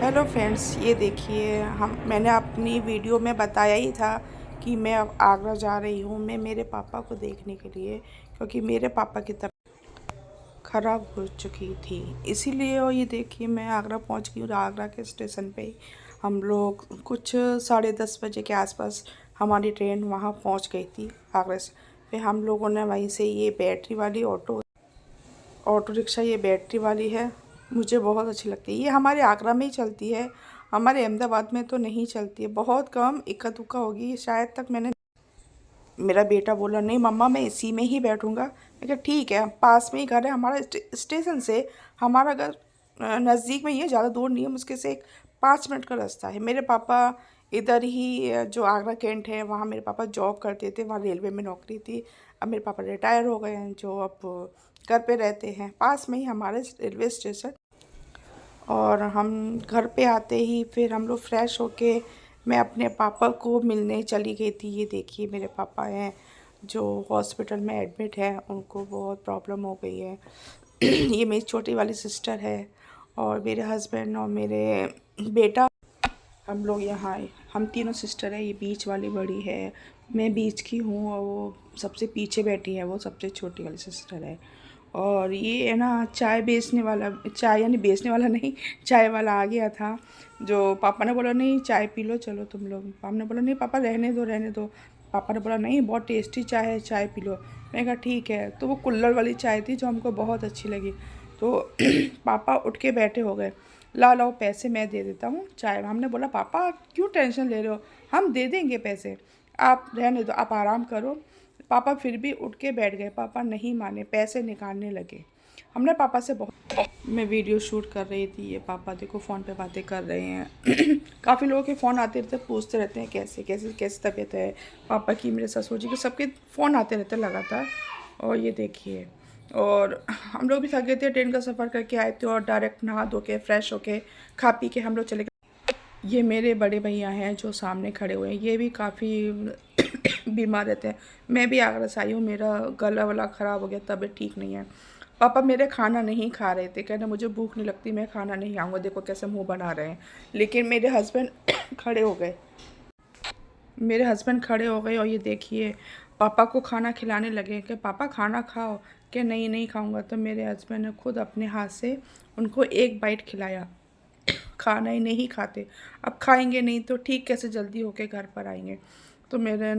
Hello friends, ये देखिए मैंने अपनी वीडियो में बताया ही था कि मैं अब आगरा जा रही हूँ मैं मेरे पापा को देखने के लिए, क्योंकि मेरे पापा की तबीयत ख़राब हो चुकी थी। इसीलिए और ये देखिए मैं आगरा पहुँच गई और आगरा के स्टेशन पे हम लोग कुछ 10:30 बजे के आसपास हमारी ट्रेन वहाँ पहुँच गई थी आगरा से। फिर हम लोगों ने वहीं से ये बैटरी वाली ऑटो रिक्शा, ये बैटरी वाली है, मुझे बहुत अच्छी लगती है। ये हमारे आगरा में ही चलती है, हमारे अहमदाबाद में तो नहीं चलती है, बहुत कम इक्का दुक्का होगी शायद तक। मेरा बेटा बोला नहीं मम्मा मैं इसी में ही बैठूंगा। मैं कहा ठीक है, पास में ही घर है हमारा स्टेशन से। हमारा घर नज़दीक में ही है, ज़्यादा दूर नहीं है, मुश्किल से एक 5 मिनट का रास्ता है। मेरे पापा इधर ही जो आगरा कैंट है वहाँ मेरे पापा जॉब करते थे, वहाँ रेलवे में नौकरी थी। अब मेरे पापा रिटायर हो गए हैं, जो अब घर पे रहते हैं। पास में ही हमारे रेलवे स्टेशन। और हम घर पे आते ही फिर हम लोग फ्रेश होके मैं अपने पापा को मिलने चली गई थी। ये देखिए मेरे पापा हैं जो हॉस्पिटल में एडमिट है, उनको बहुत प्रॉब्लम हो गई है। ये मेरी छोटी वाली सिस्टर है और मेरे हस्बैंड और मेरे बेटा, हम लोग यहाँ आए। हम तीनों सिस्टर है, ये बीच वाली बड़ी है, मैं बीच की हूँ और वो सबसे पीछे बैठी है, वो सबसे छोटी वाली सिस्टर है। और ये है ना चाय बेचने वाला, चाय यानी बेचने वाला नहीं, चाय वाला आ गया था। जो पापा ने बोला नहीं चाय पी लो चलो तुम लोग, पापा ने बोला नहीं पापा रहने दो रहने दो। पापा ने बोला नहीं बहुत टेस्टी चाय है, चाय पी लो। मैंने कहा ठीक है। तो वो कुल्हड़ वाली चाय थी जो हमको बहुत अच्छी लगी। तो पापा उठ के बैठे हो गए, लाओ लाओ पैसे मैं दे देता हूँ चाय। हमने बोला पापा क्यों टेंशन ले रहे हो, हम दे देंगे पैसे, आप रहने दो, आप आराम करो। पापा फिर भी उठ के बैठ गए, पापा नहीं माने, पैसे निकालने लगे। हमने पापा से बहुत मैं वीडियो शूट कर रही थी, ये पापा देखो फ़ोन पे बातें कर रहे हैं। काफ़ी लोगों के फ़ोन आते रहते, पूछते रहते हैं कैसे कैसे कैसे तबीयत है पापा की, मेरे ससुर जी के, सबके फ़ोन आते रहते लगातार। और ये देखिए, और हम लोग भी थक गए थे, ट्रेन का सफ़र करके आए थे और डायरेक्ट नहा धो के फ्रेश होके खा पी के हम लोग चले गए। ये मेरे बड़े भैया हैं जो सामने खड़े हुए हैं, ये भी काफ़ी बीमार रहते हैं। मैं भी आगरा से आई हूँ, मेरा गला वला ख़राब हो गया, तबीयत ठीक नहीं है। पापा मेरे खाना नहीं खा रहे थे, कहना मुझे भूख नहीं लगती, मैं खाना नहीं खाऊंगा, देखो कैसे मुंह बना रहे हैं। लेकिन मेरे हस्बैंड खड़े हो गए, मेरे हस्बैंड खड़े हो गए और ये देखिए पापा को खाना खिलाने लगे कि पापा खाना खाओ, कि नहीं नहीं खाऊंगा। तो मेरे हस्बैंड ने खुद अपने हाथ से उनको एक बाइट खिलाया। खाना ही नहीं खाते, अब खाएंगे नहीं तो ठीक कैसे जल्दी होके घर पर आएंगे। तो मेरे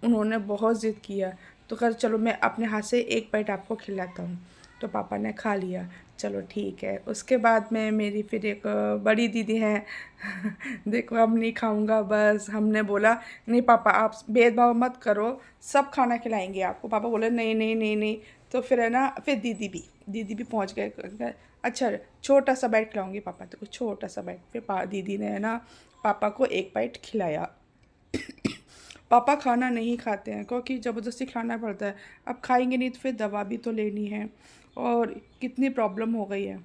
उन्होंने बहुत ज़िद किया, तो कहा चलो मैं अपने हाथ से एक बाइट आपको खिलाता हूँ। तो पापा ने खा लिया, चलो ठीक है। उसके बाद में मेरी फिर एक बड़ी दीदी हैं देखो अब नहीं खाऊंगा, बस हमने बोला नहीं पापा आप भेदभाव मत करो, सब खाना खिलाएंगे आपको। पापा बोले नहीं नहीं नहीं नहीं। तो फिर है ना, फिर दीदी भी पहुंच गए। अच्छा छोटा सा बाइट खिलाऊंगी पापा, तो छोटा सा बाइट। फिर दीदी ने है ना पापा को एक बाइट खिलाया। पापा खाना नहीं खाते हैं क्योंकि ज़बरदस्ती खिलाना पड़ता है, अब खाएंगे नहीं तो फिर दवा भी तो लेनी है, और कितनी प्रॉब्लम हो गई है।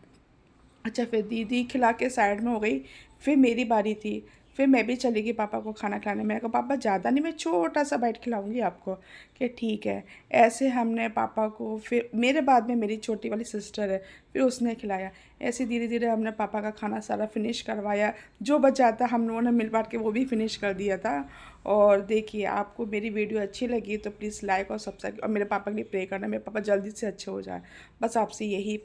अच्छा फिर दीदी खिला के साइड में हो गई, फिर मेरी बारी थी। फिर मैं भी चली गई पापा को खाना खिलाने। मैंने कहा पापा ज़्यादा नहीं, मैं छोटा सा बाइट खिलाऊंगी आपको, कि ठीक है। ऐसे हमने पापा को, फिर मेरे बाद में मेरी छोटी वाली सिस्टर है, फिर उसने खिलाया। ऐसे धीरे धीरे हमने पापा का खाना सारा फिनिश करवाया, जो बच जाता हम लोगों ने मिल बांट के वो भी फिनिश कर दिया था। और देखिए आपको मेरी वीडियो अच्छी लगी तो प्लीज़ लाइक और सब्सक्राइब, और मेरे पापा के लिए प्रे करना, मेरे पापा जल्दी से अच्छे हो जाए, बस आपसे यही